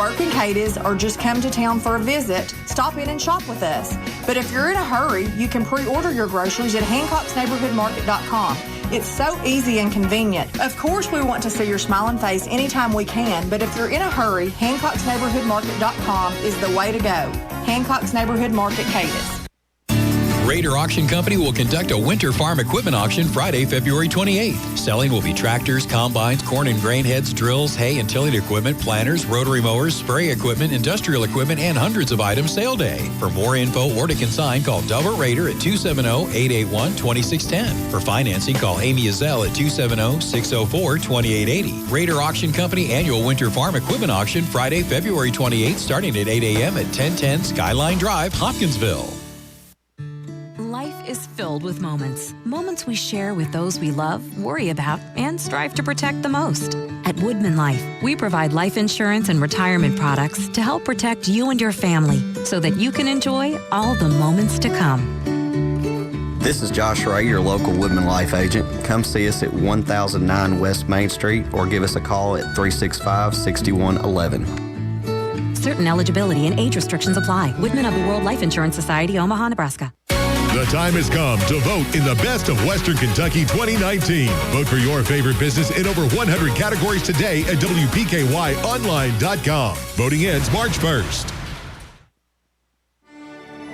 work in Cadiz or just come to town for a visit, stop in and shop with us. But if you're in a hurry, you can pre-order your groceries at HancocksNeighborhoodMarket.com. It's so easy and convenient. Of course, we want to see your smiling face anytime we can, but if you're in a hurry, HancocksNeighborhoodMarket.com is the way to go. Hancock's Neighborhood Market, Cadiz. Raider Auction Company will conduct a winter farm equipment auction Friday, February 28th. Selling will be tractors, combines, corn and grain heads, drills, hay and tilling equipment, planters, rotary mowers, spray equipment, industrial equipment, and hundreds of items sale day. For more info or to consign, call Delbert Raider at 270-881-2610. For financing, call Amy Azell at 270-604-2880. Raider Auction Company Annual Winter Farm Equipment Auction Friday, February 28th, starting at 8 a.m. at 1010 Skyline Drive, Hopkinsville. Life is filled with moments. Moments we share with those we love, worry about, and strive to protect the most. At Woodman Life, we provide life insurance and retirement products to help protect you and your family so that you can enjoy all the moments to come. This is Josh Ray, your local Woodman Life agent. Come see us at 1009 West Main Street or give us a call at 365-6111. Certain eligibility and age restrictions apply. Woodman of the World Life Insurance Society, Omaha, Nebraska. The time has come to vote in the Best of Western Kentucky 2019. Vote for your favorite business in over 100 categories today at WPKYOnline.com. Voting ends March 1st.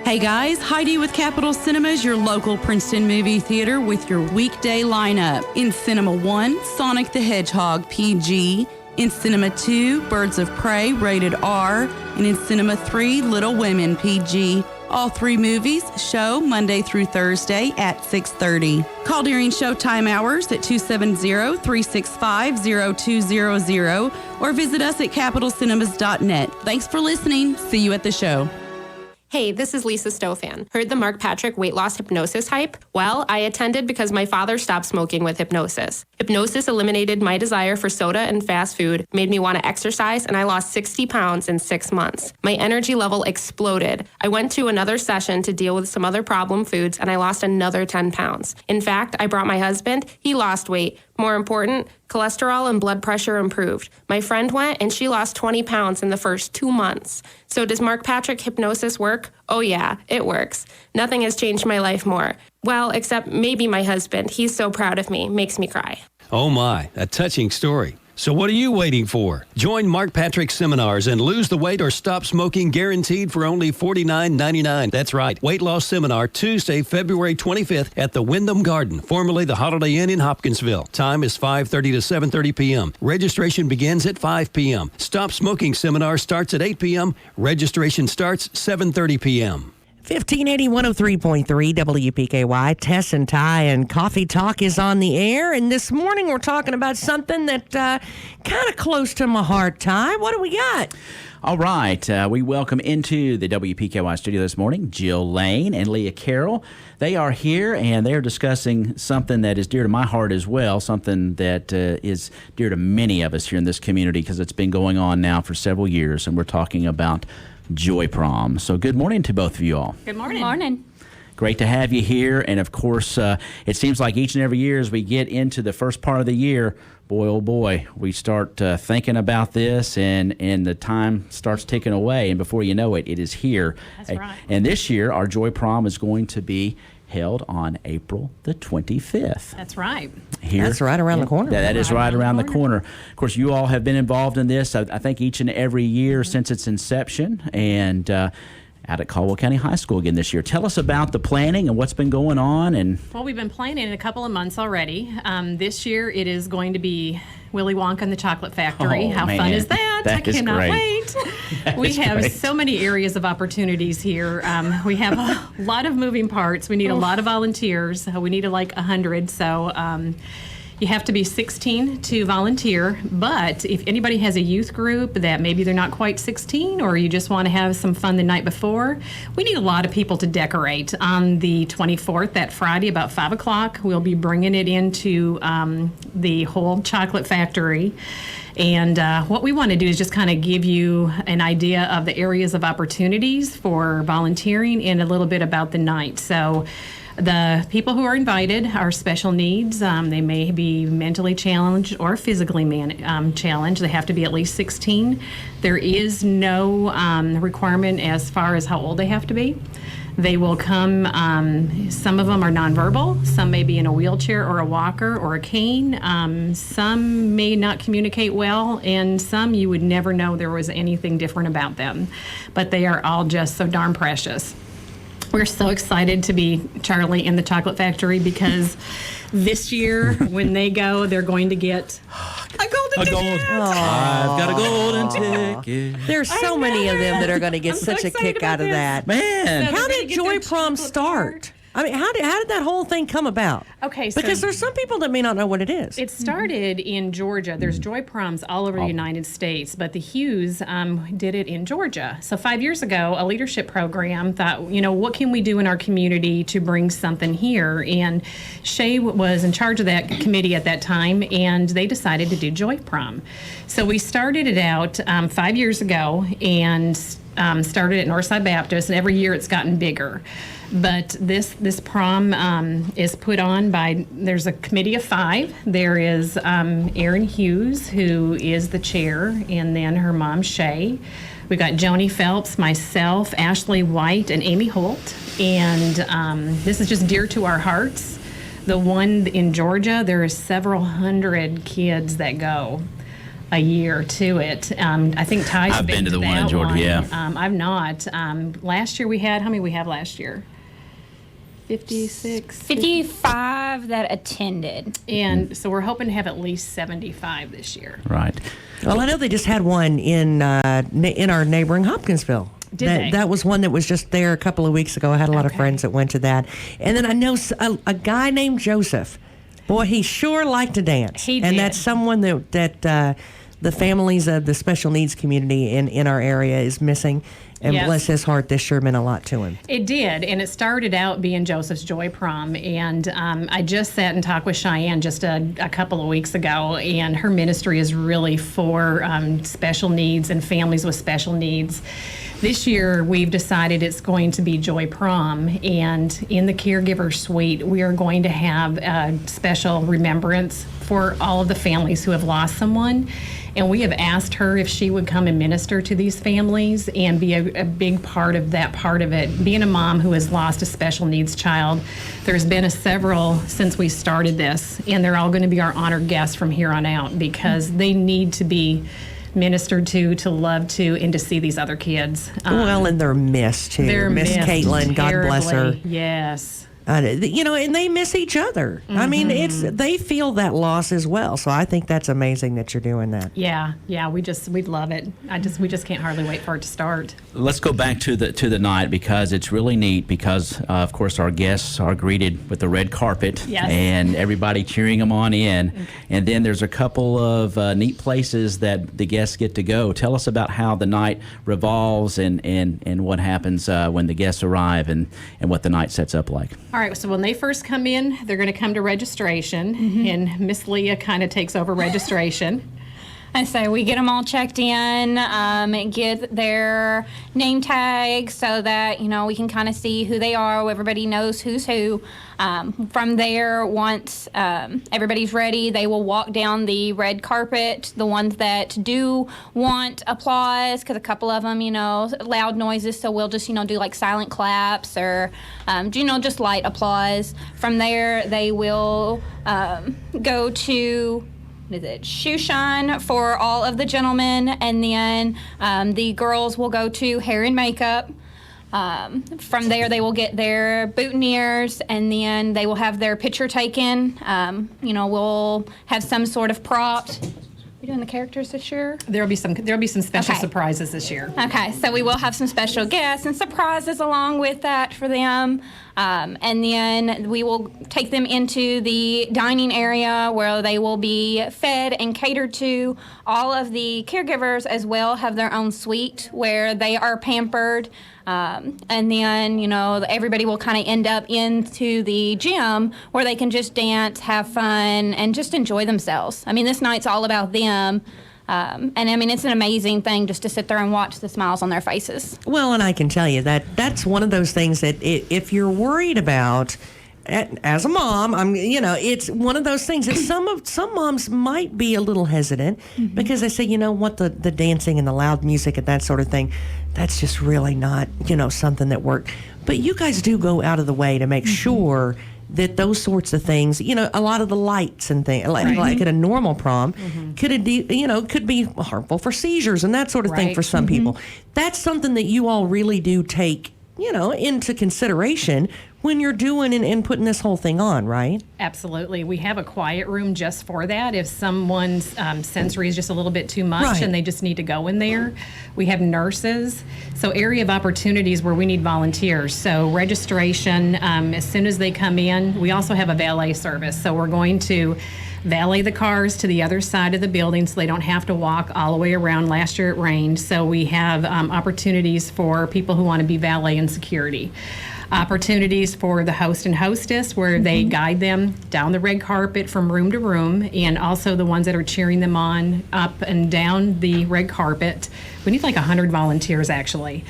Hey guys, Heidi with Capitol Cinemas, your local Princeton movie theater with your weekday lineup. In Cinema 1, Sonic the Hedgehog, PG. In Cinema 2, Birds of Prey, rated R. And in Cinema 3, Little Women, PG. All three movies show Monday through Thursday at 6:30. Call during showtime hours at 270-365-0200 or visit us at capitalcinemas.net. Thanks for listening. See you at the show. Hey, this is Lisa Stofan. Heard the Mark Patrick weight loss hypnosis hype? Well, I attended because my father stopped smoking with hypnosis. Hypnosis eliminated my desire for soda and fast food, made me want to exercise, and I lost 60 pounds in 6 months. My energy level exploded. I went to another session to deal with some other problem foods, and I lost another 10 pounds. In fact, I brought my husband. He lost weight. More important, cholesterol and blood pressure improved. My friend went and she lost 20 pounds in the first 2 months. So does Mark Patrick hypnosis work? Oh yeah, it works. Nothing has changed my life more. Well, except maybe my husband. He's so proud of me, makes me cry. Oh my, a touching story. So what are you waiting for? Join Mark Patrick seminars and lose the weight or stop smoking guaranteed for only $49.99. That's right. Weight loss seminar Tuesday, February 25th at the Wyndham Garden, formerly the Holiday Inn in Hopkinsville. Time is 5:30 to 7:30 p.m. Registration begins at 5 p.m. Stop smoking seminar starts at 8 p.m. Registration starts 7:30 p.m. 1580 103.3 WPKY. Tess and Ty and Coffee Talk is on the air. And this morning we're talking about something that kind of close to my heart, Ty. What do we got? All right. We welcome into the WPKY studio this morning Jill Lane and Leah Carroll. They are here and they're discussing something that is dear to my heart as well, something that is dear to many of us here in this community because it's been going on now for several years. And we're talking about Joy Prom. So good morning to both of you all. Good morning. Good morning. Great to have you here. And of course, it seems like each and every year as we get into the first part of the year, boy, oh boy, we start thinking about this and the time starts ticking away. And before you know it, it is here. That's right. And this year, our Joy Prom is going to be held on April the 25th. That's right. Here. That's right around the corner. That is right around the corner. Of course, you all have been involved in this, I think, each and every year since its inception, and out at Caldwell County High School again this year. Tell us about the planning and what's been going on. Well, we've been planning a couple of months already. This year, it is going to be Willy Wonka and the Chocolate Factory. Oh, How man. fun is that? That I cannot great. wait. We have great. so many areas of opportunities here. We have a lot of moving parts. We need a lot of volunteers. We need like 100. So you have to be 16 to volunteer. But if anybody has a youth group that maybe they're not quite 16 or you just want to have some fun the night before, we need a lot of people to decorate. On the 24th, that Friday, about 5 o'clock, we'll be bringing it into the whole chocolate factory. And what we want to do is just kind of give you an idea of the areas of opportunities for volunteering and a little bit about the night. So The people who are invited are special needs. They may be mentally challenged or physically challenged. They have to be at least 16. There is no requirement as far as how old they have to be. They will come, some of them are nonverbal, some may be in a wheelchair or a walker or a cane, some may not communicate well, and some you would never know there was anything different about them. But they are all just so darn precious. We're so excited to be Charlie in the Chocolate Factory because this year when they go, they're going to get a golden ticket. I've got a golden ticket. There's so many of them that are going to get such a kick out of that. Man. How did Joy Prom start? I mean, how did that whole thing come about? Okay, so because there's some people that may not know what it is. It started in Georgia. There's Joy Proms all over the United States, but the Hughes did it in Georgia. So 5 years ago, a leadership program thought, what can we do in our community to bring something here? And Shay was in charge of that committee at that time, and they decided to do Joy Prom. So we started it out 5 years ago and started at Northside Baptist, and every year it's gotten bigger. But this prom is put on by, there's a committee of 5. There is Erin Hughes, who is the chair, and then her mom, Shay. We've got Joni Phelps, myself, Ashley White, and Amy Holt. And this is just dear to our hearts. The one in Georgia, there are several hundred kids that go a year to it. I think Ty's I've been to the one in Georgia, yeah. I've not. Last year we had, how many we have last year? 56? 55 that attended. And so we're hoping to have at least 75 this year. Right. Well, I know they just had one in our neighboring Hopkinsville. Did they? That was one that was just there a couple of weeks ago. I had a lot of friends that went to that. And then I know a guy named Joseph. Boy, he sure liked to dance. He and did. that's someone that the families of the special needs community in our area is missing. And Yes. bless his heart, this sure meant a lot to him. It did, and it started out being Joseph's Joy Prom, and I just sat and talked with Cheyenne just a couple of weeks ago, and her ministry is really for special needs and families with special needs. This year, we've decided it's going to be Joy Prom, and in the caregiver suite, we are going to have a special remembrance for all of the families who have lost someone. And we have asked her if she would come and minister to these families and be a big part of that part of it. Being a mom who has lost a special needs child, there's been several since we started this, and they're all going to be our honored guests from here on out because they need to be ministered to love to, and to see these other kids. Well, and they're missed, too. They're Miss missed Caitlin, God bless her. terribly. Yes. And they miss each other. I mean, they feel that loss as well. So I think that's amazing that you're doing that. Yeah, we love it. We just can't hardly wait for it to start. Let's go back to the night because it's really neat because, of course, our guests are greeted with the red carpet and everybody cheering them on in. Okay. And then there's a couple of neat places that the guests get to go. Tell us about how the night revolves and what happens when the guests arrive and what the night sets up like. All right, so when they first come in, they're going to come to registration, and Miss Leah kind of takes over registration. And so we get them all checked in, and get their name tags so that, we can kind of see who they are. Everybody knows who's who. From there, once everybody's ready, they will walk down the red carpet. The ones that do want applause, because a couple of them, loud noises, so we'll just, do like silent claps or, just light applause. From there, they will go to shoe shine for all of the gentlemen, and then the girls will go to hair and makeup. From there, they will get their boutonnieres, and then they will have their picture taken. We'll have some sort of prop. We doing the characters this year? There'll be some special surprises this year. Okay, so we will have some special guests and surprises along with that for them. And then we will take them into the dining area where they will be fed and catered to. All of the caregivers as well have their own suite where they are pampered. And then, everybody will kind of end up into the gym where they can just dance, have fun, and just enjoy themselves. I mean, this night's all about them. It's an amazing thing just to sit there and watch the smiles on their faces. Well, and I can tell you that's one of those things that if you're worried about as a mom, it's one of those things that some moms might be a little hesitant because they say, you know what, the dancing and the loud music and that sort of thing, that's just really not, something that works. But you guys do go out of the way to make sure that those sorts of things, a lot of the lights and things, like at a normal prom, could be harmful for seizures and that sort of thing for some people. That's something that you all really do take, into consideration when you're doing and putting this whole thing on, right? Absolutely. We have a quiet room just for that. If someone's sensory is just a little bit too much and they just need to go in there, we have nurses. So area of opportunities where we need volunteers. So registration, as soon as they come in, we also have a valet service. So we're going to valet the cars to the other side of the building so they don't have to walk all the way around. Last year it rained, so we have opportunities for people who want to be valet and security. Opportunities for the host and hostess where they guide them down the red carpet from room to room, and also the ones that are cheering them on up and down the red carpet. We need like 100 volunteers actually.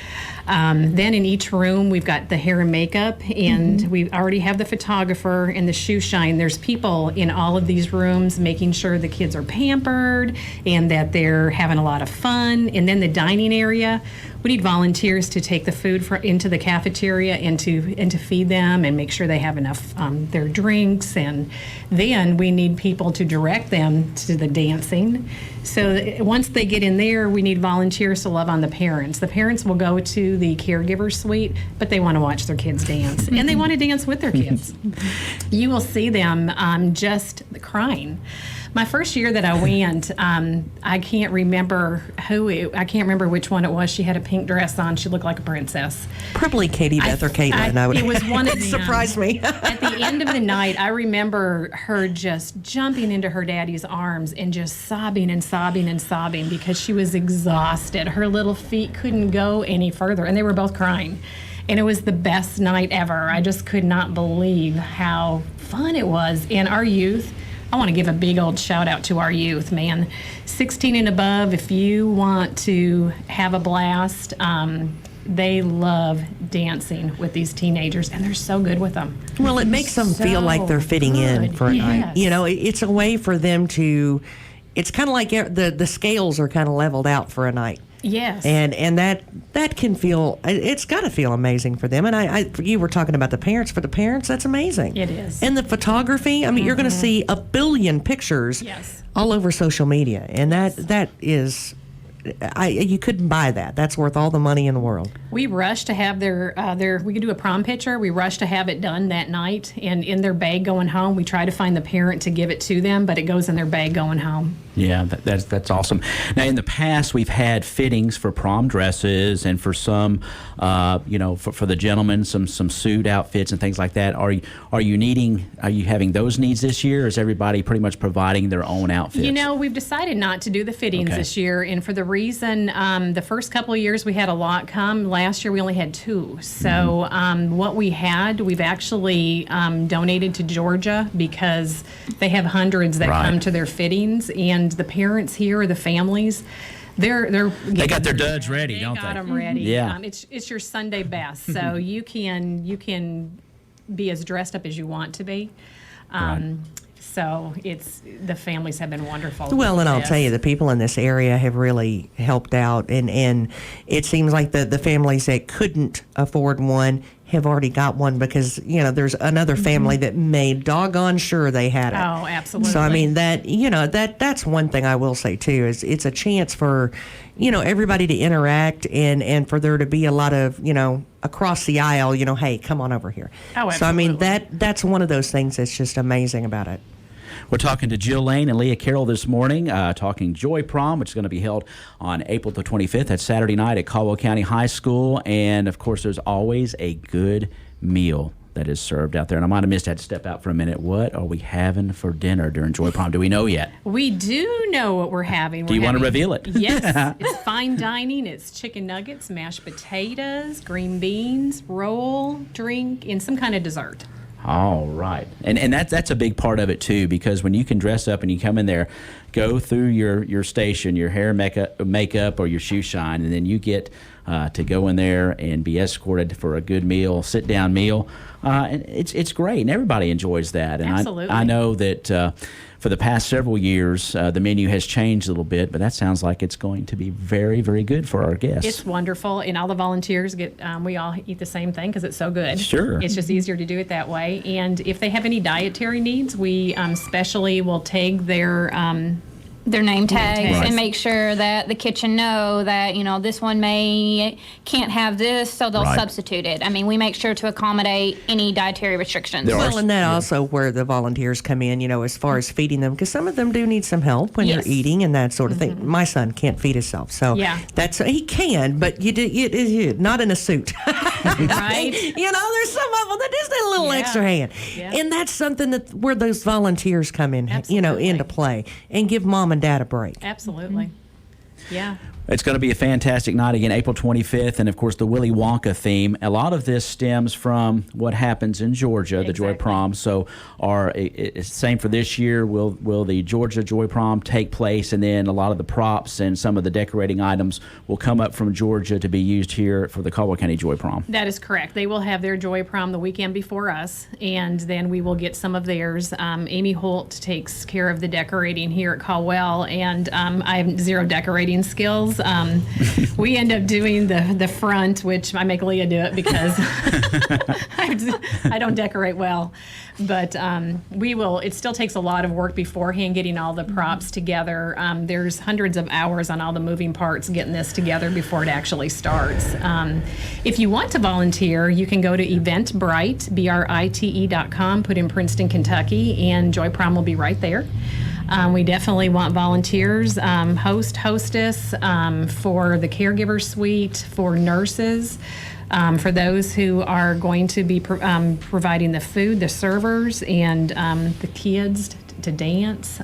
Then in each room we've got the hair and makeup, and we already have the photographer and the shoe shine. There's people in all of these rooms making sure the kids are pampered and that they're having a lot of fun. And then the dining area, we need volunteers to take the food into the cafeteria and to feed them and make sure they have enough their drinks. And then we need people to direct them to the dancing. So once they get in there, we need volunteers to love on the parents. The parents will go to the caregiver suite, but they want to watch their kids dance, and they want to dance with their kids. You will see them just crying. My first year that I went, I can't remember which one it was. She had a pink dress on. She looked like a princess. Probably Katie Beth or Caitlin. It was one of them. Surprised me. At the end of the night, I remember her just jumping into her daddy's arms and just sobbing and sobbing and sobbing because she was exhausted. Her little feet couldn't go any further, and they were both crying. And it was the best night ever. I just could not believe how fun it was. And our youth, I want to give a big old shout out to our youth, man. 16 and above, if you want to have a blast, they love dancing with these teenagers, and they're so good with them. Well, it makes them feel like they're fitting in for a night. It's a way for them to, it's kind of like the scales are kind of leveled out for a night. Yes. And that can feel, it's got to feel amazing for them. And you were talking about the parents. For the parents, that's amazing. It is. And the photography, I mean, you're going to see a billion pictures all over social media. And that is, you couldn't buy that. That's worth all the money in the world. We rush to have we could do a prom picture. We rush to have it done that night. And in their bag going home, we try to find the parent to give it to them, but it goes in their bag going home. Yeah, that's awesome. Now, in the past, we've had fittings for prom dresses and for some, for the gentlemen, some suit outfits and things like that. Are you having those needs this year, or is everybody pretty much providing their own outfits? We've decided not to do the fittings this year, and for the reason, the first couple of years we had a lot come. Last year we only had 2. So what we've actually donated to Georgia because they have hundreds that come to their fittings, and the parents here, the families, they got their duds ready, don't they? Got them ready. Yeah. It's your Sunday best, so you can be as dressed up as you want to be. So the families have been wonderful. Well, and I'll tell you, the people in this area have really helped out, and it seems like the families that couldn't afford one have already got one because there's another family that made doggone sure they had it. Oh, absolutely. So I mean that's one thing I will say too is it's a chance for everybody to interact and for there to be a lot of across the aisle hey, come on over here. Oh, absolutely. So I mean that's one of those things that's just amazing about it. We're talking to Jill Lane and Leah Carroll this morning, talking Joy Prom, which is going to be held on April the 25th. That's Saturday night at Caldwell County High School. And, of course, there's always a good meal that is served out there. And I might have missed, I had to step out for a minute. What are we having for dinner during Joy Prom? Do we know yet? We do know what we're having. Do you want to reveal it? Yes. It's fine dining. It's chicken nuggets, mashed potatoes, green beans, roll, drink, and some kind of dessert. All right. And that's a big part of it, too, because when you can dress up and you come in there go through your station, your hair, makeup, or your shoe shine, and then you get to go in there and be escorted for a good meal, sit-down meal. And it's great, and everybody enjoys that. And Absolutely. I know that for the past several years, the menu has changed a little bit, but that sounds like it's going to be very, very good for our guests. It's wonderful, and all the volunteers we all eat the same thing because it's so good. Sure. It's just easier to do it that way. And if they have any dietary needs, we specially will take their name tags Right. and make sure that the kitchen know that, this one can't have this, so they'll Right. substitute it. I mean, we make sure to accommodate any dietary restrictions. Well, and that also where the volunteers come in, as far as feeding them, because some of them do need some help when Yes. they're eating and that sort of thing. My son can't feed himself, so Yeah. he can, but not in a suit. Right. There's some of them that just need a little Yeah. extra hand, Yeah. and that's something where those volunteers come in, Absolutely. into play and give mom and dad a break. Absolutely. Yeah. It's going to be a fantastic night again, April 25th, and of course the Willy Wonka theme. A lot of this stems from what happens in Georgia, the Joy Prom. So, it's same for this year. Will the Georgia Joy Prom take place, and then a lot of the props and some of the decorating items will come up from Georgia to be used here for the Caldwell County Joy Prom? That is correct. They will have their Joy Prom the weekend before us, and then we will get some of theirs. Amy Holt takes care of the decorating here at Caldwell, and I have zero decorating skills. We end up doing the front, which I make Leah do it because I don't decorate well. But it still takes a lot of work beforehand getting all the props together. There's hundreds of hours on all the moving parts getting this together before it actually starts. If you want to volunteer, you can go to Eventbrite, BRITE.com, put in Princeton, Kentucky, and Joy Prom will be right there. We definitely want volunteers, hostess, for the caregiver suite, for nurses, for those who are going to be providing the food, the servers, and the kids to dance.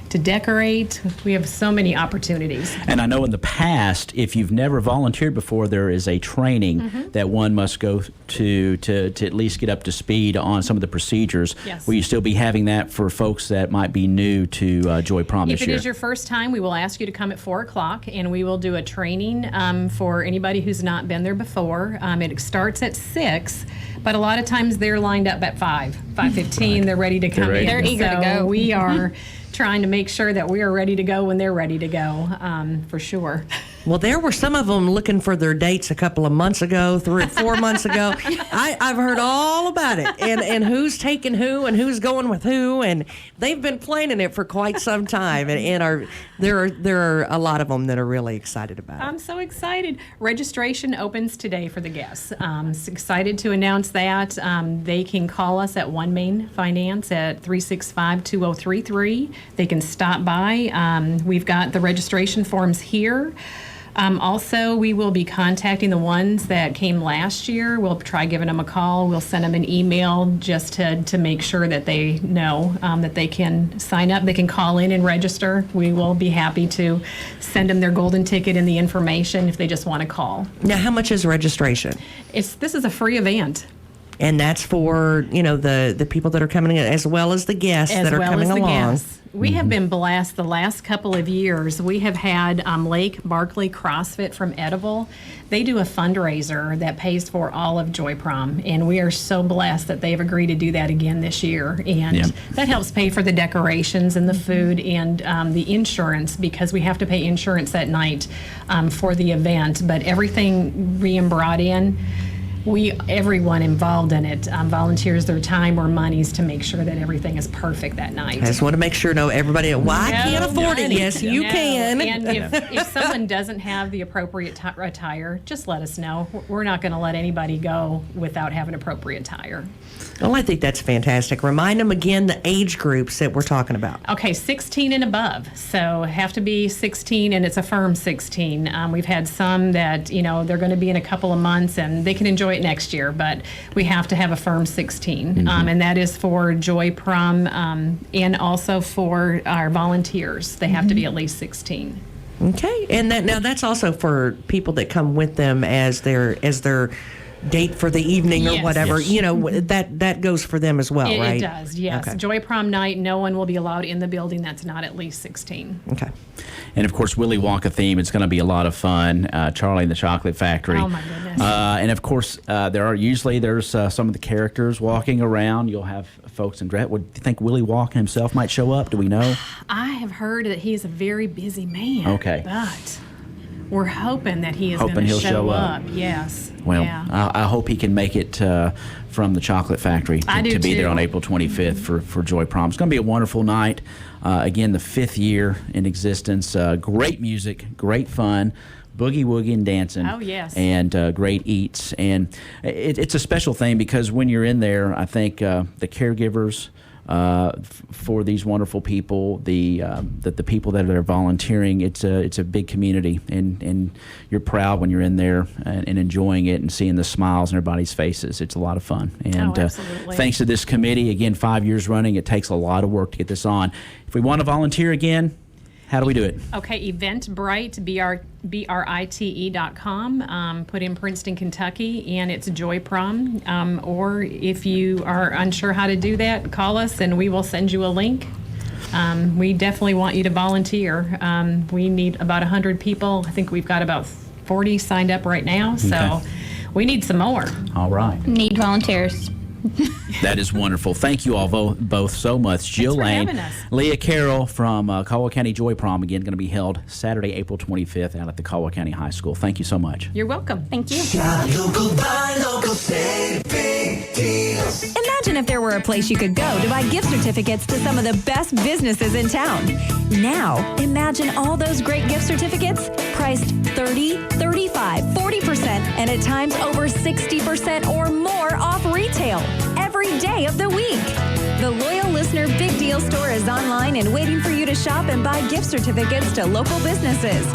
To decorate. We have so many opportunities. And I know in the past, if you've never volunteered before, there is a training that one must go to at least get up to speed on some of the procedures. Yes. Will you still be having that for folks that might be new to Joy Prom this year? If it is your first time, we will ask you to come at 4 o'clock, and we will do a training for anybody who's not been there before. It starts at 6, but a lot of times they're lined up at 5:15. They're ready to come in. They're eager to go. We are trying to make sure that we are ready to go when they're ready to go, for sure. Well, there were some of them looking for their dates a couple of months ago, 3 or 4 months ago. I've heard all about it, and who's taking who and who's going with who, and they've been planning it for quite some time, and there are a lot of them that are really excited about it. I'm so excited. Registration opens today for the guests. Excited to announce that. They can call us at One Main Finance at 365-2033. They can stop by. We've got the registration forms here. Also, we will be contacting the ones that came last year. We'll try giving them a call. We'll send them an email just to make sure that they know that they can sign up. They can call in and register. We will be happy to send them their golden ticket and the information if they just want to call. Now, how much is registration? This is a free event. And that's for, the people that are coming in, as well as the guests that are coming along. We have been blessed the last couple of years. We have had Lake Barkley CrossFit from Edible. They do a fundraiser that pays for all of Joy Prom, and we are so blessed that they've agreed to do that again this year. And that helps pay for the decorations and the food and the insurance, because we have to pay insurance that night for the event. But everything being brought in, everyone involved in it volunteers their time or monies to make sure that everything is perfect that night. I just want to make sure, everybody, I can't afford it. Yes, you can. And if someone doesn't have the appropriate attire, just let us know. We're not going to let anybody go without having appropriate attire. Well, I think that's fantastic. Remind them again the age groups that we're talking about. Okay, 16 and above. So have to be 16, and it's a firm 16. We've had some that, they're going to be in a couple of months, and they can enjoy it next year, but we have to have a firm 16. And that is for Joy Prom and also for our volunteers. They have to be at least 16. Okay, and that's also for people that come with them as their date for the evening or Yes. whatever. Yes. You know, that goes for them as well, right? It does, yes. Okay. Joy Prom night, no one will be allowed in the building that's not at least 16. Okay. And of course, Willy Wonka theme. It's going to be a lot of fun. Charlie and the Chocolate Factory. Oh, my goodness. And of course, there's some of the characters walking around. You'll have folks in dress. Would you think Willy Wonka himself might show up? Do we know? I have heard that he is a very busy man. Okay. But we're hoping that he is Hoping going to he'll show up. up. Yes. Well, Yeah. I hope he can make it from the Chocolate Factory I do to be there too. on April 25th for Joy Prom. It's going to be a wonderful night. Again, the 5th year in existence. Great music, great fun. Boogie woogie and dancing. Oh, yes. And great eats. And it's a special thing because when you're in there, I think the caregivers for these wonderful people, the people that are volunteering, it's a big community, and you're proud when you're in there and enjoying it and seeing the smiles on everybody's faces. It's a lot of fun. And absolutely. thanks to this committee, again, 5 years running, it takes a lot of work to get this on. If we want to volunteer again, how do we do it? Okay, Eventbrite, BRITE.com. Put in Princeton, Kentucky, and it's Joy Prom. Or if you are unsure how to do that, call us and we will send you a link. We definitely want you to volunteer. We need about 100 people. I think we've got about 40 signed up right now, so Okay. we need some more. All right. Need volunteers. That is wonderful. Thank you all both so much. Jill for Lane, having us. Leah Carroll from Caldwell County Joy Prom, again, going to be held Saturday, April 25th out at the Caldwell County High School. Thank you so much. You're welcome. Thank you. Local buy, local save, big deals. Imagine if there were a place you could go to buy gift certificates to some of the best businesses in town. Now, imagine all those great gift certificates priced 30, 35, 40%, and at times over 60% or more off retail every day of the week. The Loyal Listener Big Deal Store is online and waiting for you to shop and buy gift certificates to local businesses.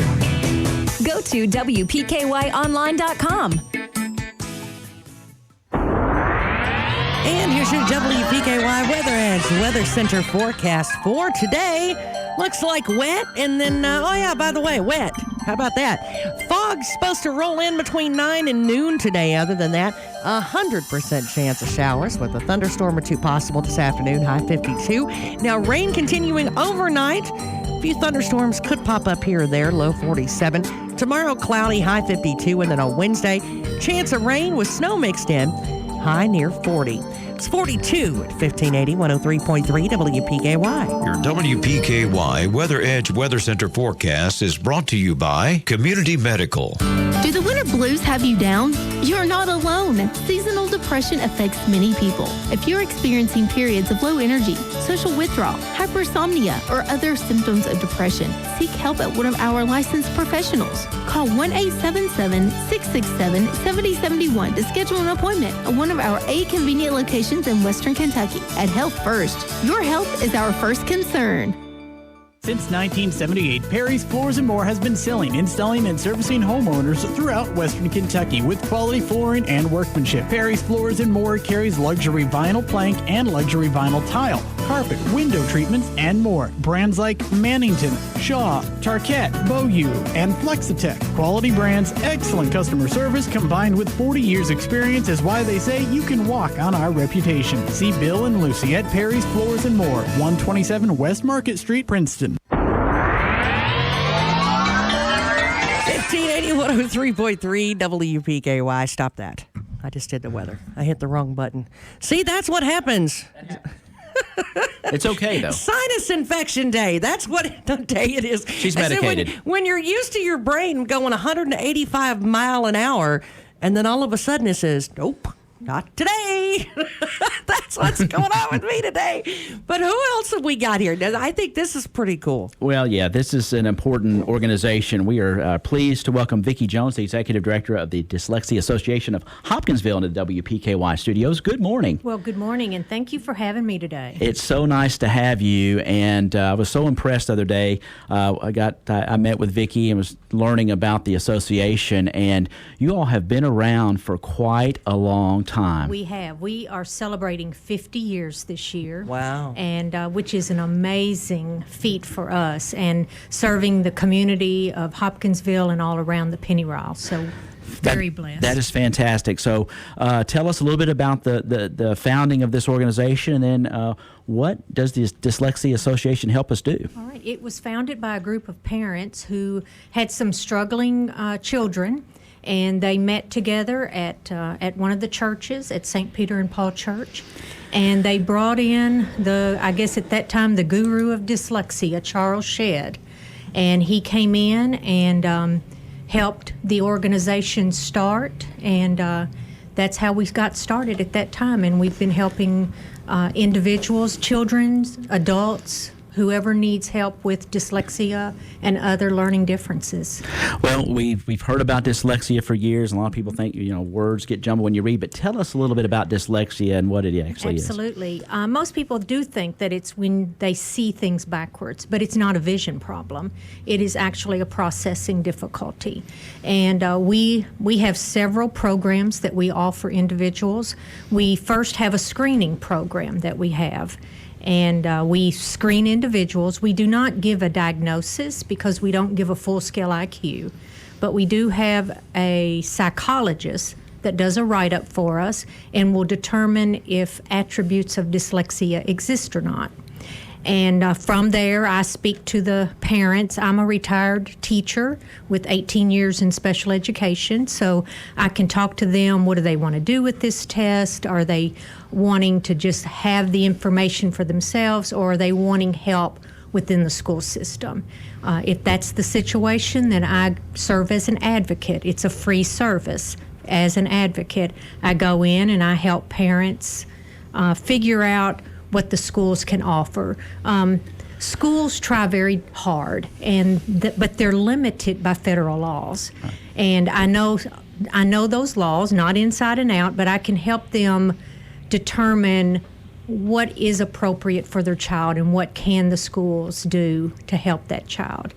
Go to WPKYonline.com. And here's your WPKY Weather Edge Weather Center forecast for today. Looks like wet, and then, by the way, wet. How about that? Fog's supposed to roll in between 9 and noon today. Other than that, 100% chance of showers with a thunderstorm or two possible this afternoon, high 52. Now, rain continuing overnight. A few thunderstorms could pop up here or there, low 47. Tomorrow, cloudy, high 52. And then on Wednesday, chance of rain with snow mixed in, high near 40. It's 42 at 1580, 103.3 WPKY. Your WPKY Weather Edge Weather Center forecast is brought to you by Community Medical. Do the winter blues have you down? You're not alone. Seasonal depression affects many people. If you're experiencing periods of low energy, social withdrawal, hypersomnia, or other symptoms of depression, seek help at one of our licensed professionals. Call 1-877-667-7071 to schedule an appointment at one of our 8 convenient locations in Western Kentucky. At Health First, your health is our first concern. Since 1978, Perry's Floors & More has been selling, installing, and servicing homeowners throughout Western Kentucky with quality flooring and workmanship. Perry's Floors & More carries luxury vinyl plank and luxury vinyl tile, carpet, window treatments, and more. Brands like Mannington, Shaw, Tarkett, Beaulieu, and Flexitech. Quality brands, excellent customer service, combined with 40 years experience is why they say you can walk on our reputation. See Bill and Lucy at Perry's Floors & More, 127 West Market Street, Princeton. 1580, 103.3 WPKY. Stop that. I just did the weather. I hit the wrong button. See, that's what happens. It's okay, though. Sinus infection day. That's what the day it is. She's I said medicated. when you're used to your brain going 185 mile an hour, and then all of a sudden it says, nope, not today. That's what's going on with me today. But who else have we got here? I think this is pretty cool. Well, yeah, this is an important organization. We are pleased to welcome Vicky Jones, the Executive Director of the Dyslexia Association of Hopkinsville, into the WPKY studios. Good morning. Well, good morning, and thank you for having me today. It's so nice to have you, and I was so impressed the other day. I met with Vicky and was learning about the association, and you all have been around for quite a long time. We have. We are celebrating 50 years this year. Wow. And which is an amazing feat for us, and serving the community of Hopkinsville and all around the Pennyrile. So very blessed. That is fantastic. So tell us a little bit about the founding of this organization, and then what does the Dyslexia Association help us do? All right. It was founded by a group of parents who had some struggling children, and they met together at one of the churches, at St. Peter and Paul Church, and they brought in I guess at that time, the guru of dyslexia, Charles Shedd, and he came in and helped the organization start, and that's how we got started at that time. And we've been helping individuals, children, adults, whoever needs help with dyslexia and other learning differences. Well, we've heard about dyslexia for years, and a lot of people think words get jumbled when you read. But tell us a little bit about dyslexia and what it actually is. Absolutely. Most people do think that it's when they see things backwards, but it's not a vision problem. It is actually a processing difficulty. And we have several programs that we offer individuals. We first have a screening program that we have. And we screen individuals. We do not give a diagnosis because we don't give a full-scale IQ, but we do have a psychologist that does a write-up for us and will determine if attributes of dyslexia exist or not. And from there, I speak to the parents. I'm a retired teacher with 18 years in special education, so I can talk to them. What do they want to do with this test? Are they wanting to just have the information for themselves, or are they wanting help within the school system? If that's the situation, then I serve as an advocate. It's a free service. As an advocate, I go in and I help parents figure out what the schools can offer. Schools try very hard, but they're limited by federal laws. And I know those laws, not inside and out, but I can help them determine what is appropriate for their child and what can the schools do to help that child.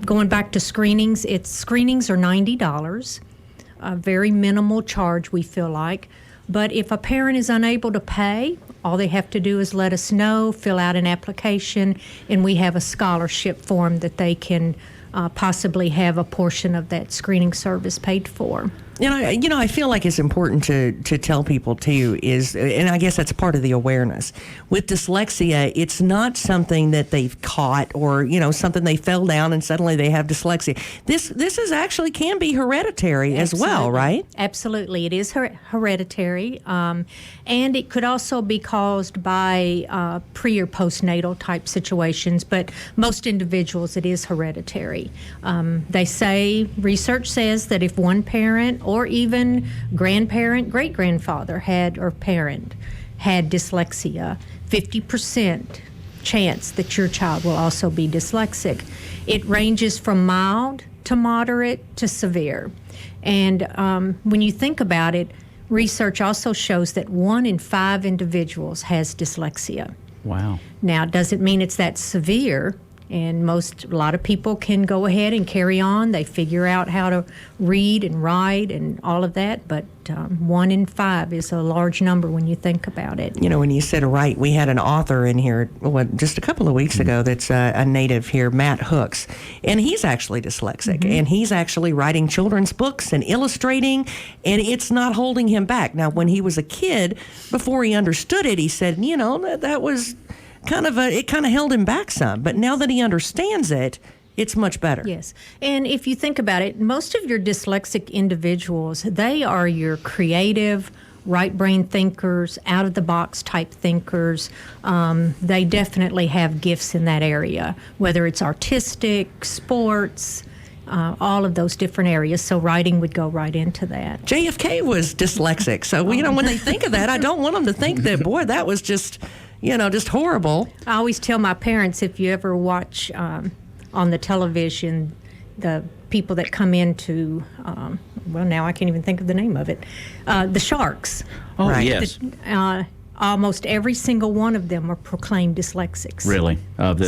Going back to screenings, screenings are $90, a very minimal charge, we feel like. But if a parent is unable to pay, all they have to do is let us know, fill out an application, and we have a scholarship form that they can possibly have a portion of that screening service paid for. I feel like it's important to tell people too and I guess that's part of the awareness. With dyslexia, it's not something that they've caught or, something they fell down and suddenly they have dyslexia. This is actually can be hereditary as well, right? Absolutely. It is hereditary. And it could also be caused by pre or postnatal type situations, but most individuals it is hereditary. They say, research says that if one parent or even grandparent, great-grandfather parent had dyslexia, 50% chance that your child will also be dyslexic. It ranges from mild to moderate to severe. And when you think about it, research also shows that 1 in 5 individuals has dyslexia. Wow. Now, does it mean it's that severe? And a lot of people can go ahead and carry on. They figure out how to read and write and all of that, but 1 in 5 is a large number when you think about it. When you said write, we had an author in here just a couple of weeks ago that's a native here, Matt Hooks, and he's actually dyslexic, and he's actually writing children's books and illustrating, and it's not holding him back. Now, when he was a kid, before he understood it, he said, that was it kind of held him back some, but now that he understands it, it's much better. Yes. And if you think about it, most of your dyslexic individuals, they are your creative, right brain thinkers, out of the box type thinkers. They definitely have gifts in that area, whether it's artistic, sports, all of those different areas. So writing would go right into that. JFK was dyslexic. So, when they think of that, I don't want them to think that, boy, that was just horrible. I always tell my parents, if you ever watch on the television, the people that come into, now I can't even think of the name of it, the sharks. Oh, right. Yes. almost every single one of them are proclaimed dyslexics. Really? Of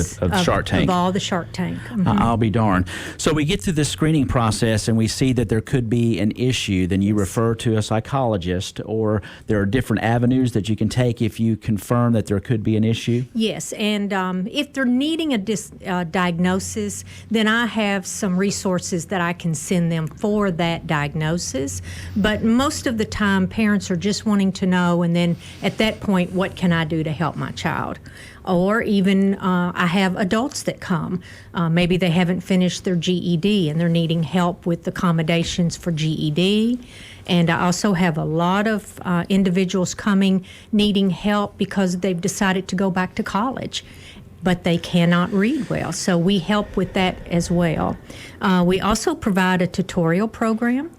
Shark Tank? Of all the Shark Tank. I'll be darned. So we get through this screening process and we see that there could be an issue. Then you refer to a psychologist, or there are different avenues that you can take if you confirm that there could be an issue? Yes, and if they're needing a diagnosis, then I have some resources that I can send them for that diagnosis. But most of the time, parents are just wanting to know, and then at that point, what can I do to help my child? Or even I have adults that come. Maybe they haven't finished their GED and they're needing help with accommodations for GED. And I also have a lot of individuals coming needing help because they've decided to go back to college, but they cannot read well. So we help with that as well. We also provide a tutorial program,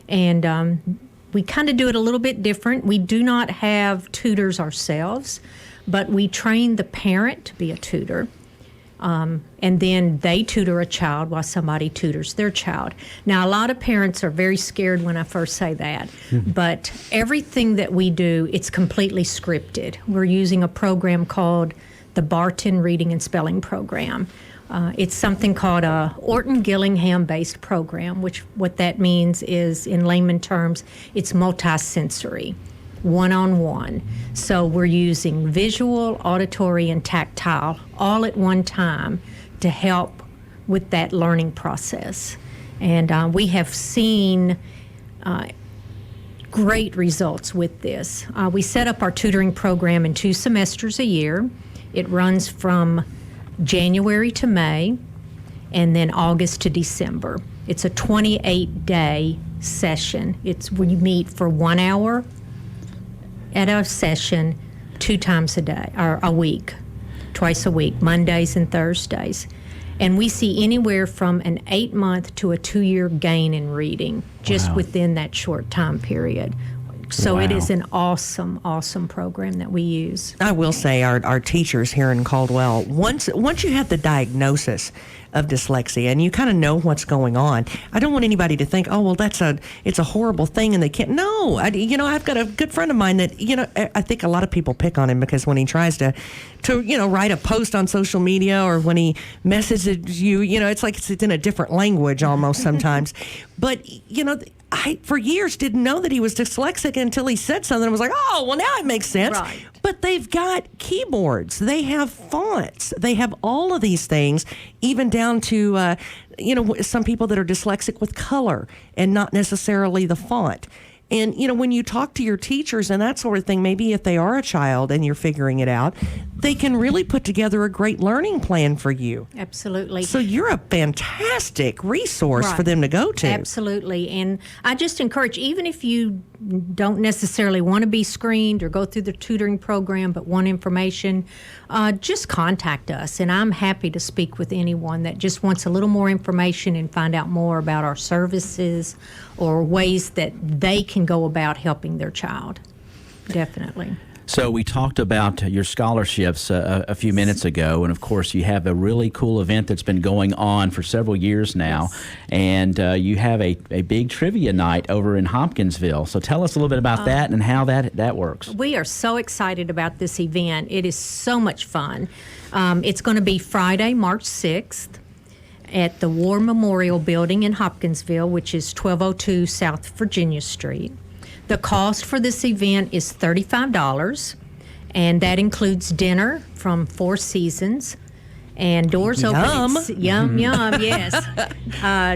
and we kind of do it a little bit different. We do not have tutors ourselves, but we train the parent to be a tutor. And then they tutor a child while somebody tutors their child. Now, a lot of parents are very scared when I first say that, but everything that we do, it's completely scripted. We're using a program called the Barton Reading and Spelling Program. It's something called a Orton-Gillingham-based program, which what that means is, in layman terms, it's multisensory, one-on-one. So we're using visual, auditory, and tactile all at one time to help with that learning process. And we have seen great results with this. We set up our tutoring program in 2 semesters a year. It runs from January to May, and then August to December. It's a 28-day session. It's when you meet for 1 hour at a session 2 times a day, or a week, twice a week, Mondays and Thursdays. And we see anywhere from an 8-month to a 2-year gain in reading just within that short time period. So it is an awesome, awesome program that we use. I will say our teachers here in Caldwell, once you have the diagnosis of dyslexia and you kind of know what's going on, I don't want anybody to think, oh, well, it's a horrible thing and they can't. No, I've got a good friend of mine that, I think a lot of people pick on him because when he tries to write a post on social media or when he messages you, it's like it's in a different language almost sometimes. But, I, for years, didn't know that he was dyslexic until he said something. I was like, oh, well, now it makes sense. Right. But they've got keyboards. They have fonts. They have all of these things, even down to, some people that are dyslexic with color and not necessarily the font. And, when you talk to your teachers and that sort of thing, maybe if they are a child and you're figuring it out, they can really put together a great learning plan for you. Absolutely. So you're a fantastic resource for them to go to. Absolutely. And I just encourage, even if you don't necessarily want to be screened or go through the tutoring program but want information, just contact us. And I'm happy to speak with anyone that just wants a little more information and find out more about our services or ways that they can go about helping their child. Definitely. So we talked about your scholarships a few minutes ago, and of course you have a really cool event that's been going on for several years now, and you have a big trivia night over in Hopkinsville. So tell us a little bit about that and how that works. We are so excited about this event. It is so much fun. It's going to be Friday, March 6th at the War Memorial Building in Hopkinsville, which is 1202 South Virginia Street. The cost for this event is $35, and that includes dinner from Four Seasons. And doors open at yum, yes.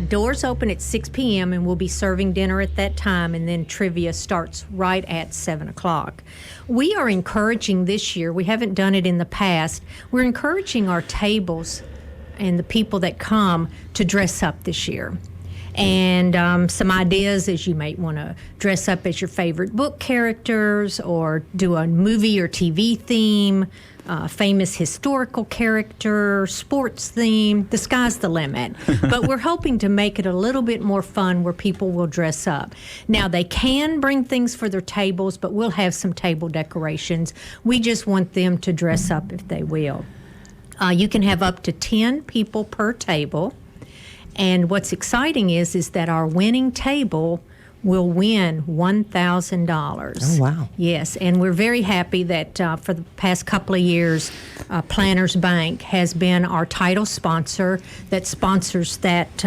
Doors open at 6 p.m. and we'll be serving dinner at that time, and then trivia starts right at 7 o'clock. We are encouraging this year, we haven't done it in the past, we're encouraging our tables and the people that come to dress up this year. And some ideas is you might want to dress up as your favorite book characters or do a movie or TV theme, famous historical character, sports theme. The sky's the limit. But we're hoping to make it a little bit more fun where people will dress up. Now, they can bring things for their tables, but we'll have some table decorations. We just want them to dress up if they will. You can have up to 10 people per table. And what's exciting is that our winning table will win $1,000. Oh, wow. Yes, and we're very happy that for the past couple of years, Planners Bank has been our title sponsor that sponsors that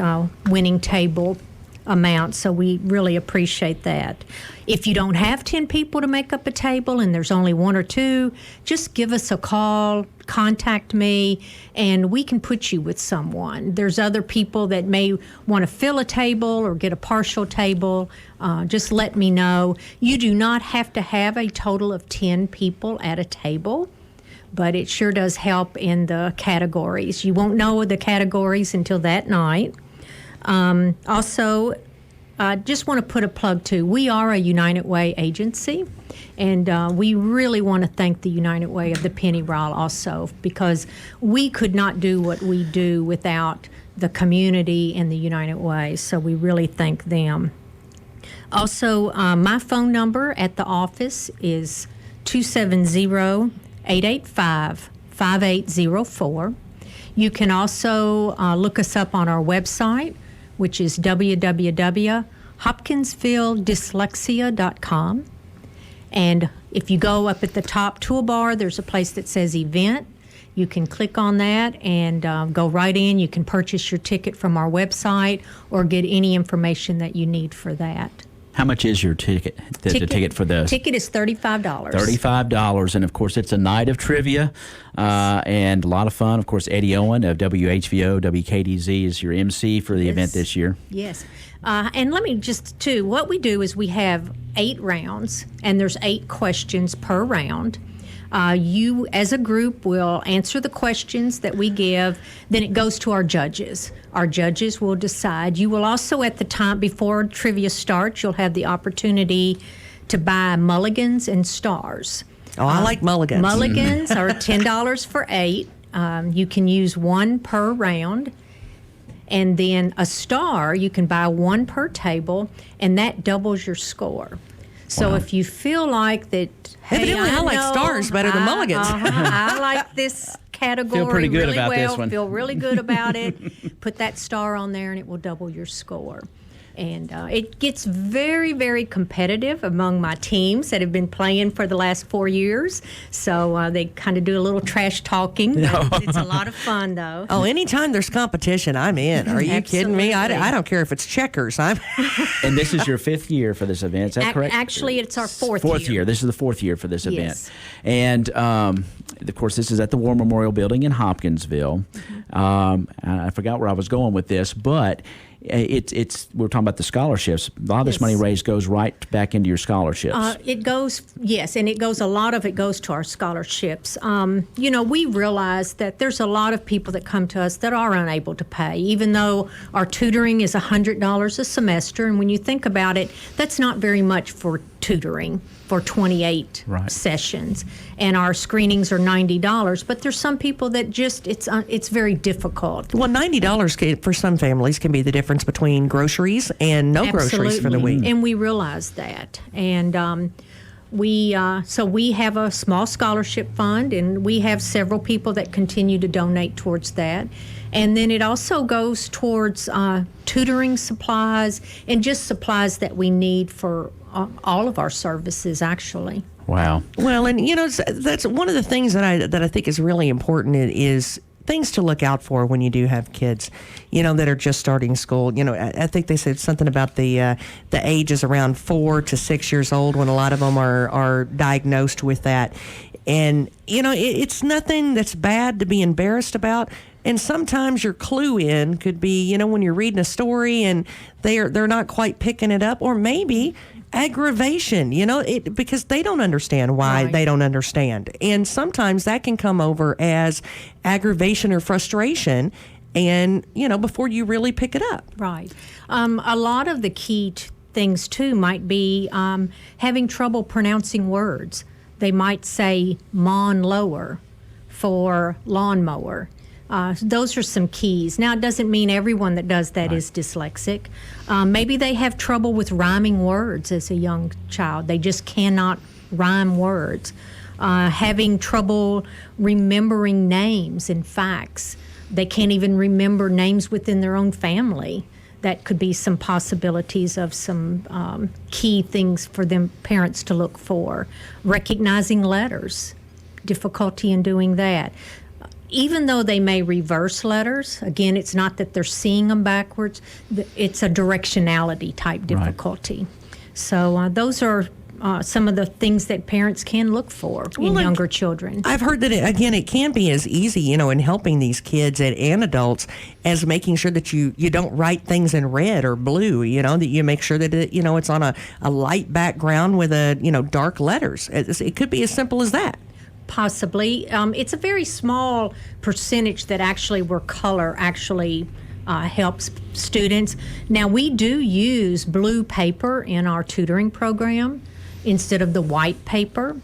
winning table amount, so we really appreciate that. If you don't have 10 people to make up a table and there's only one or two, just give us a call, contact me, and we can put you with someone. There's other people that may want to fill a table or get a partial table. Just let me know. You do not have to have a total of 10 people at a table, but it sure does help in the categories. You won't know the categories until that night. Also, I just want to put a plug too. We are a United Way agency, and we really want to thank the United Way of the Penny Ryle also, because we could not do what we do without the community and the United Way, so we really thank them. Also, my phone number at the office is 270-885-5804. You can also look us up on our website, which is www.hopkinsvilledyslexia.com. And if you go up at the top toolbar, there's a place that says event. You can click on that and go right in. You can purchase your ticket from our website or get any information that you need for that. How much is your ticket? The ticket for the ticket is $35. $35, and of course it's a night of trivia and a lot of fun. Of course, Eddie Owen of WHVO WKDZ is your MC for the event this year. Yes, and let me just too. What we do is we have 8 rounds, and there's 8 questions per round. You, as a group, will answer the questions that we give. Then it goes to our judges. Our judges will decide. You will also, at the time before trivia starts, you'll have the opportunity to buy mulligans and stars. Oh, I like mulligans. Mulligans are $10 for 8. You can use 1 per round. And then a star, you can buy 1 per table, and that doubles your score. So if you feel like that, hey, evidently I like stars better than mulligans. I like this category feel pretty good really about well. This one. Feel really good about it. Put that star on there, and it will double your score. And it gets very, very competitive among my teams that have been playing for the last 4 years. So they kind of do a little trash talking. But it's a lot of fun, though. Oh, anytime there's competition, I'm in. Are you kidding me? I don't care if it's checkers. And this is your 5th year for this event, is that correct? Actually, it's our 4th year. This is the 4th year for this event. Yes. And, of course, this is at the War Memorial Building in Hopkinsville. I forgot where I was going with this, but we're talking about the scholarships. A lot of this money raised goes right back into your scholarships. It goes, yes, and a lot of it goes to our scholarships. We realize that there's a lot of people that come to us that are unable to pay, even though our tutoring is $100 a semester. And when you think about it, that's not very much for tutoring for 28 sessions, and our screenings are $90. But there's some people that just it's very difficult. Well, $90 for some families can be the difference between groceries and no groceries for the week. And we realize that, and we have a small scholarship fund, and we have several people that continue to donate towards that. And then it also goes towards tutoring supplies and just supplies that we need for all of our services, actually. Wow. Well, and that's one of the things that I think is really important is things to look out for when you do have kids, that are just starting school. I think they said something about the age is around 4 to 6 years old when a lot of them are diagnosed with that. And, it's nothing that's bad to be embarrassed about. And sometimes your clue in could be, when you're reading a story and they're not quite picking it up, or maybe aggravation, because they don't understand why they don't understand. And sometimes that can come over as aggravation or frustration, and, before you really pick it up. Right. A lot of the key things, too, might be having trouble pronouncing words. They might say lawn lower for lawnmower. Those are some keys. Now, it doesn't mean everyone that does that is dyslexic. Maybe they have trouble with rhyming words as a young child. They just cannot rhyme words. Having trouble remembering names and facts. They can't even remember names within their own family. that could be some possibilities of some key things for them parents to look for. Recognizing letters, difficulty in doing that. Even though they may reverse letters, again, it's not that they're seeing them backwards, it's a directionality type difficulty. Right. So those are some of the things that parents can look for in younger children. I've heard that, it can be as easy, in helping these kids and adults as making sure that you don't write things in red or blue, that you make sure that it's on a light background with dark letters. It could be as simple as that. Possibly. It's a very small percentage that where color actually helps students. Now, we do use blue paper in our tutoring program instead of the white paper.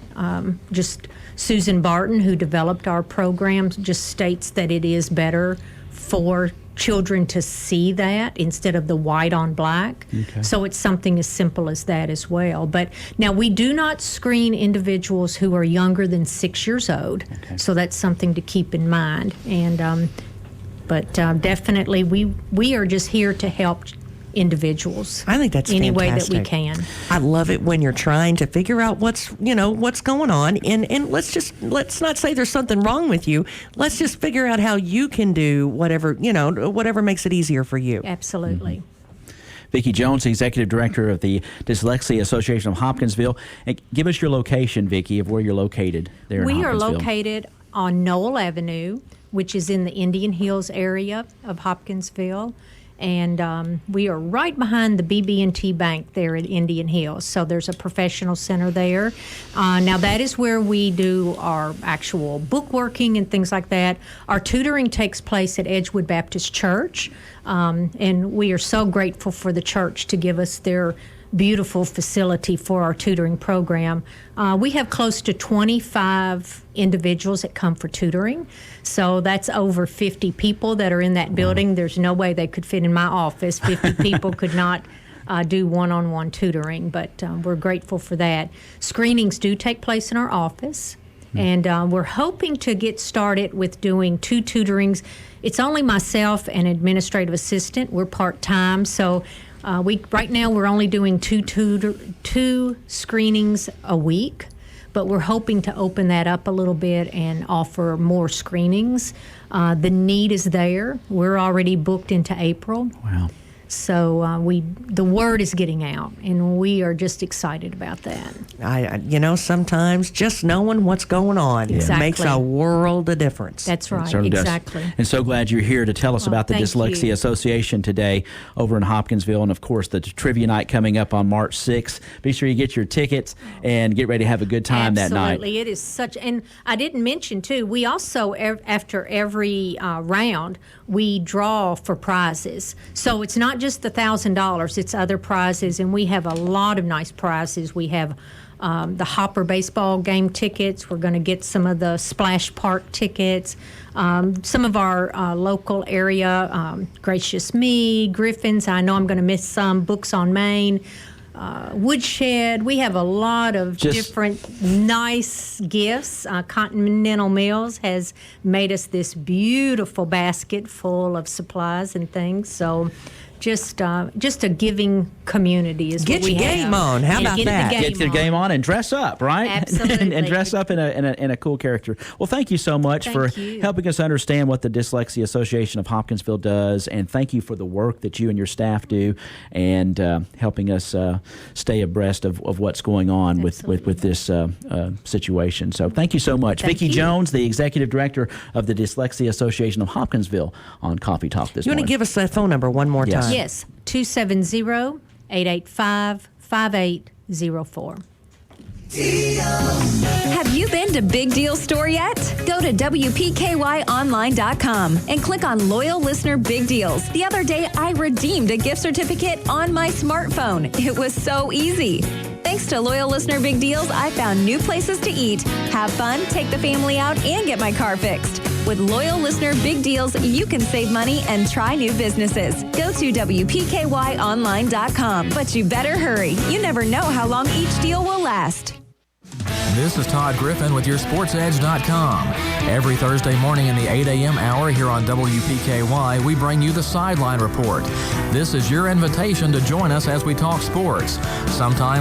Just Susan Barton, who developed our program, just states that it is better for children to see that instead of the white on black. Okay. So it's something as simple as that as well. But now we do not screen individuals who are younger than 6 years old. Okay. So that's something to keep in mind. And but definitely we are just here to help individuals. I think that's any fantastic. way that we can. I love it when you're trying to figure out what's going on, and let's not say there's something wrong with you. Let's just figure out how you can do whatever makes it easier for you. Absolutely. Mm-hmm. Vicky Jones, Executive Director of the Dyslexia Association of Hopkinsville. And give us your location, Vicky, of where you're located there in Hopkinsville. We are located on Knoll Avenue, which is in the Indian Hills area of Hopkinsville. And we are right behind the BB&T Bank there at Indian Hills. So there's a professional center there. Now that is where we do our actual bookworking and things like that. Our tutoring takes place at Edgewood Baptist Church. And we are so grateful for the church to give us their beautiful facility for our tutoring program. We have close to 25 individuals that come for tutoring. So that's over 50 people that are in that building. There's no way they could fit in my office. 50 people could not do one-on-one tutoring, but we're grateful for that. Screenings do take place in our office, and we're hoping to get started with doing 2 tutorings. It's only myself and administrative assistant. We're part-time, so right now we're only doing 2 screenings a week, but we're hoping to open that up a little bit and offer more screenings. The need is there. We're already booked into April. Wow. So the word is getting out, and we are just excited about that. Sometimes just knowing what's going on makes a world of difference. That's right, exactly. And so glad you're here to tell us about the Dyslexia Association today over in Hopkinsville, and of course the trivia night coming up on March 6th. Be sure you get your tickets and get ready to have a good time that night. Absolutely, it is such. And I didn't mention too, we also after every round we draw for prizes. So it's not just the $1,000, it's other prizes, and we have a lot of nice prizes. We have the Hopper baseball game tickets. We're going to get some of the Splash Park tickets. Some of our local area, Gracious Me, Griffin's, I know I'm going to miss some, Books on Main, Woodshed. We have a lot of different nice gifts. Continental Mills has made us this beautiful basket full of supplies and things. So just a giving community is what we have. Get your game on. How about that? Get your game on and dress up, right? Absolutely. and dress up in a cool character. Well, thank you so much for helping us understand what the Dyslexia Association of Hopkinsville does, and thank you for the work that you and your staff do, and helping us stay abreast of what's going on with this situation. So thank you so much. Vicky Jones, the Executive Director of the Dyslexia Association of Hopkinsville, on Coffee Talk this morning. You want to give us that phone number one more time? Yes, 270-885-5804. Have you been to Big Deal Store yet? Go to WPKYOnline.com and click on Loyal Listener Big Deals. The other day, I redeemed a gift certificate on my smartphone. It was so easy. Thanks to Loyal Listener Big Deals, I found new places to eat, have fun, take the family out, and get my car fixed. With Loyal Listener Big Deals, you can save money and try new businesses. Go to WPKYOnline.com. But you better hurry. You never know how long each deal will last. This is Todd Griffin with your SportsEdge.com. Every Thursday morning in the 8 a.m. hour here on WPKY, we bring you the Sideline Report. This is your invitation to join us as we talk sports. Sometimes